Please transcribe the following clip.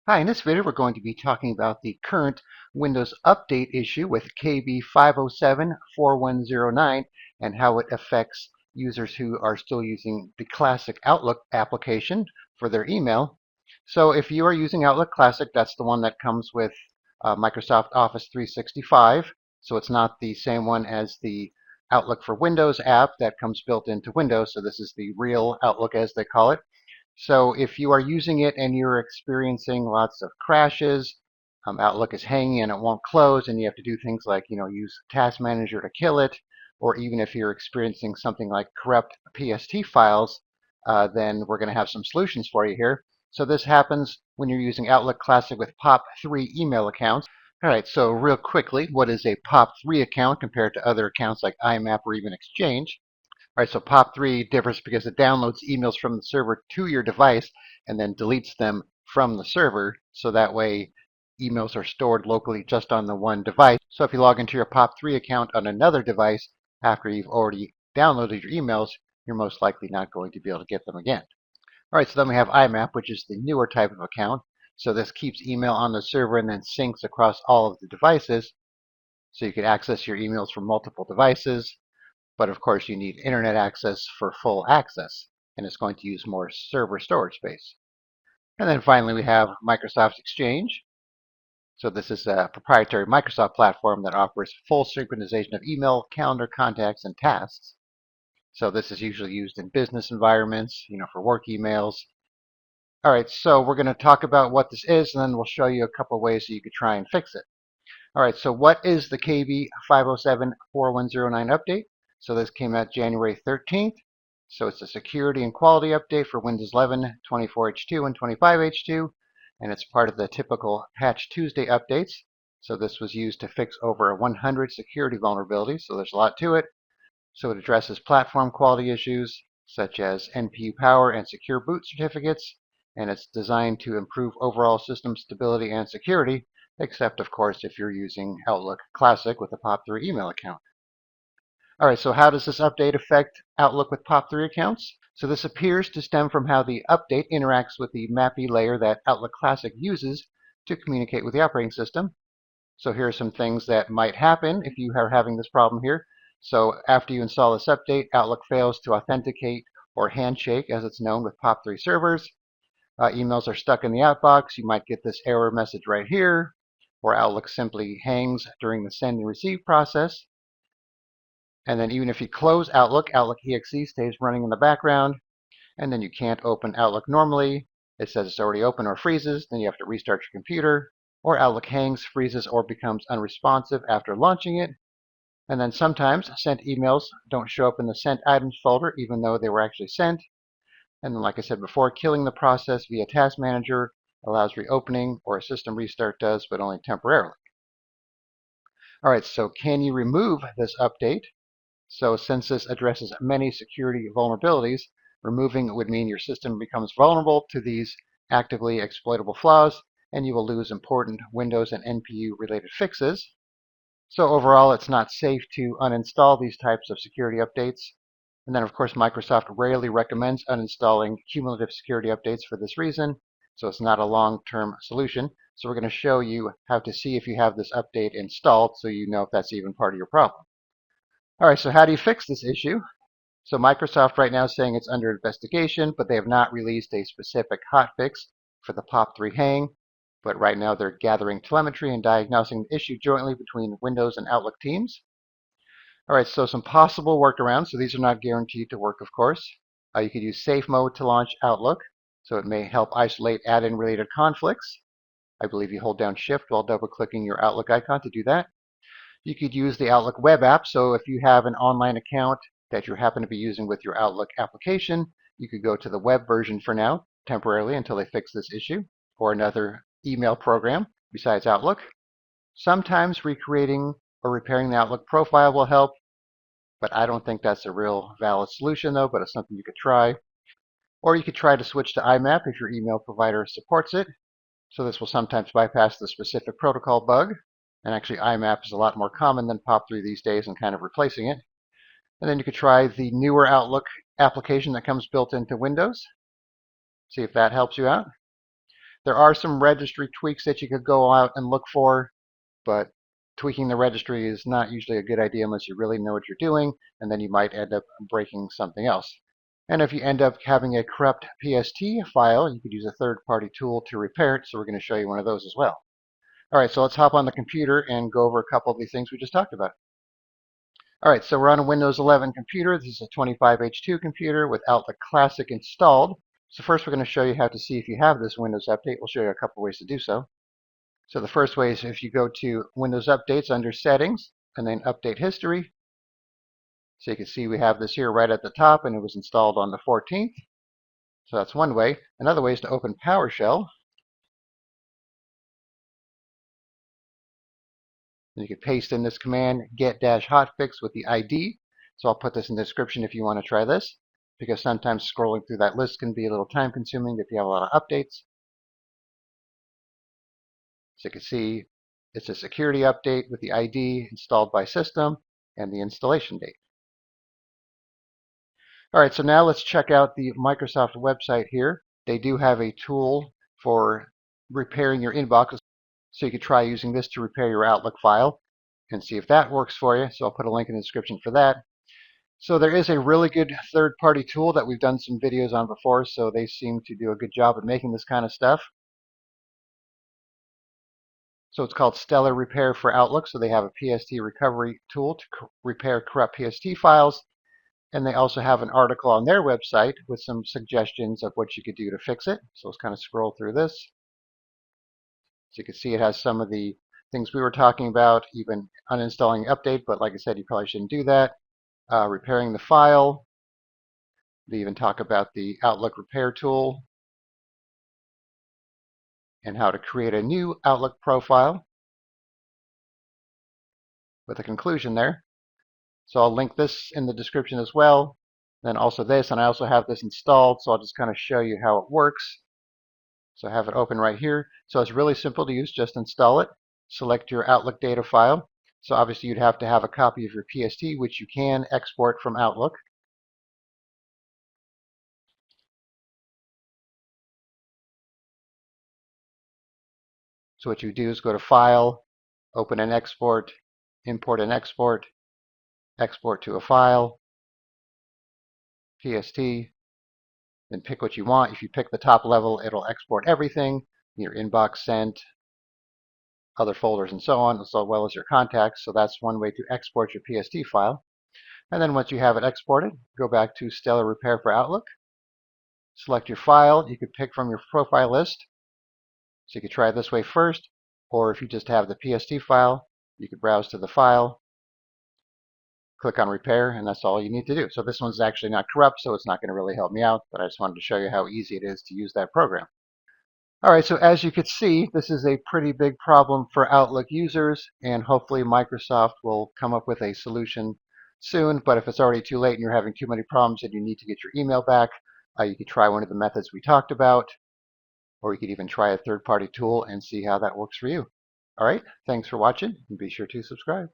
Hi, in this video we're going to be talking about the current Windows Update issue with KB5074109 and how it affects users who are still using the Classic Outlook application for their email. So if you are using Outlook Classic, that's the one that comes with Microsoft Office 365. So it's not the same one as the Outlook for Windows app that comes built into Windows. So this is the real Outlook as they call it. So if you are using it and you're experiencing lots of crashes, Outlook is hanging and it won't close, and you have to do things like, use Task Manager to kill it, or even if you're experiencing something like corrupt PST files, then we're going to have some solutions for you here. So this happens when you're using Outlook Classic with POP3 email accounts. All right, so real quickly, what is a POP3 account compared to other accounts like IMAP or even Exchange? All right, so POP3 differs because it downloads emails from the server to your device and then deletes them from the server. So that way emails are stored locally just on the one device. So if you log into your POP3 account on another device after you've already downloaded your emails, you're most likely not going to be able to get them again. All right, so then we have IMAP, which is the newer type of account. So this keeps email on the server and then syncs across all of the devices. So you can access your emails from multiple devices. But of course, you need internet access for full access, and it's going to use more server storage space. And then finally, we have Microsoft Exchange. So this is a proprietary Microsoft platform that offers full synchronization of email, calendar, contacts, and tasks. So this is usually used in business environments, for work emails. All right, so we're going to talk about what this is, and then we'll show you a couple of ways that you could try and fix it. All right, so what is the KB5074109 update? So this came out January 13th. So it's a security and quality update for Windows 11, 24H2, and 25H2, and it's part of the typical Patch Tuesday updates. So this was used to fix over 100 security vulnerabilities, so there's a lot to it. So it addresses platform quality issues such as NPU power and secure boot certificates, and it's designed to improve overall system stability and security, except of course if you're using Outlook Classic with a POP3 email account. All right, so how does this update affect Outlook with POP3 accounts? So this appears to stem from how the update interacts with the MAPI layer that Outlook Classic uses to communicate with the operating system. So here are some things that might happen if you are having this problem here. So after you install this update, Outlook fails to authenticate or handshake, as it's known, with POP3 servers. Emails are stuck in the outbox. You might get this error message right here, or Outlook simply hangs during the send and receive process. And then even if you close Outlook, Outlook exe stays running in the background, and then you can't open Outlook normally. It says it's already open or freezes, then you have to restart your computer, or Outlook hangs, freezes, or becomes unresponsive after launching it. And then sometimes sent emails don't show up in the sent items folder even though they were actually sent. And then like I said before, killing the process via Task Manager allows reopening, or a system restart does, but only temporarily. All right, so can you remove this update? So since this addresses many security vulnerabilities, removing it would mean your system becomes vulnerable to these actively exploitable flaws, and you will lose important Windows and NPU related fixes. So overall, it's not safe to uninstall these types of security updates. And then, of course, Microsoft rarely recommends uninstalling cumulative security updates for this reason. So it's not a long-term solution. So we're going to show you how to see if you have this update installed so you know if that's even part of your problem. All right, so how do you fix this issue? So Microsoft right now is saying it's under investigation, but they have not released a specific hotfix for the POP3 hang. But right now they're gathering telemetry and diagnosing the issue jointly between Windows and Outlook teams. All right, so some possible workarounds. So these are not guaranteed to work, of course. You could use safe mode to launch Outlook. So it may help isolate add-in related conflicts. I believe you hold down Shift while double-clicking your Outlook icon to do that. You could use the Outlook web app. So if you have an online account that you happen to be using with your Outlook application, you could go to the web version for now, temporarily until they fix this issue, or another email program besides Outlook. Sometimes recreating or repairing the Outlook profile will help, but I don't think that's a real valid solution though, but it's something you could try. Or you could try to switch to IMAP if your email provider supports it. So this will sometimes bypass the specific protocol bug. And actually IMAP is a lot more common than POP3 these days and kind of replacing it. And then you could try the newer Outlook application that comes built into Windows. See if that helps you out. There are some registry tweaks that you could go out and look for, but tweaking the registry is not usually a good idea unless you really know what you're doing, and then you might end up breaking something else. And if you end up having a corrupt PST file, you could use a third-party tool to repair it, so we're going to show you one of those as well. All right, so let's hop on the computer and go over a couple of these things we just talked about. All right, so we're on a Windows 11 computer. This is a 25H2 computer with Outlook Classic installed. So first we're going to show you how to see if you have this Windows Update. We'll show you a couple ways to do so. So the first way is if you go to Windows Updates under Settings and then Update History. So you can see we have this here right at the top, and it was installed on the 14th. So that's one way. Another way is to open PowerShell. And you can paste in this command, Get-HotFix with the ID. So I'll put this in the description if you want to try this, because sometimes scrolling through that list can be a little time consuming if you have a lot of updates. So you can see it's a security update with the ID installed by system and the installation date. All right, so now let's check out the Microsoft website here. They do have a tool for repairing your inbox. So you could try using this to repair your Outlook file and see if that works for you. So I'll put a link in the description for that. So there is a really good third-party tool that we've done some videos on before, so they seem to do a good job at making this kind of stuff. So it's called Stellar Repair for Outlook. So they have a PST recovery tool to repair corrupt PST files. And they also have an article on their website with some suggestions of what you could do to fix it. So let's kind of scroll through this. So you can see it has some of the things we were talking about, even uninstalling update, but like I said, you probably shouldn't do that. Repairing the file. They even talk about the Outlook repair tool and how to create a new Outlook profile with a conclusion there. So I'll link this in the description as well. Then also this, and I also have this installed, so I'll just kind of show you how it works. So I have it open right here. So it's really simple to use. Just install it. Select your Outlook data file. So obviously you'd have to have a copy of your PST, which you can export from Outlook. So what you do is go to File, Open and Export, Import and Export, Export to a file, PST, then pick what you want. If you pick the top level, it'll export everything, your inbox, sent, other folders, and so on, as well as your contacts. So that's one way to export your PST file. And then once you have it exported, go back to Stellar Repair for Outlook. Select your file. You could pick from your profile list. So you could try it this way first, or if you just have the PST file, you could browse to the file, click on repair, and that's all you need to do. So this one's actually not corrupt, so it's not going to really help me out, but I just wanted to show you how easy it is to use that program. All right, so as you can see, this is a pretty big problem for Outlook users, and hopefully Microsoft will come up with a solution soon. But if it's already too late and you're having too many problems and you need to get your email back, you could try one of the methods we talked about, or you could even try a third-party tool and see how that works for you. All right, thanks for watching, and be sure to subscribe.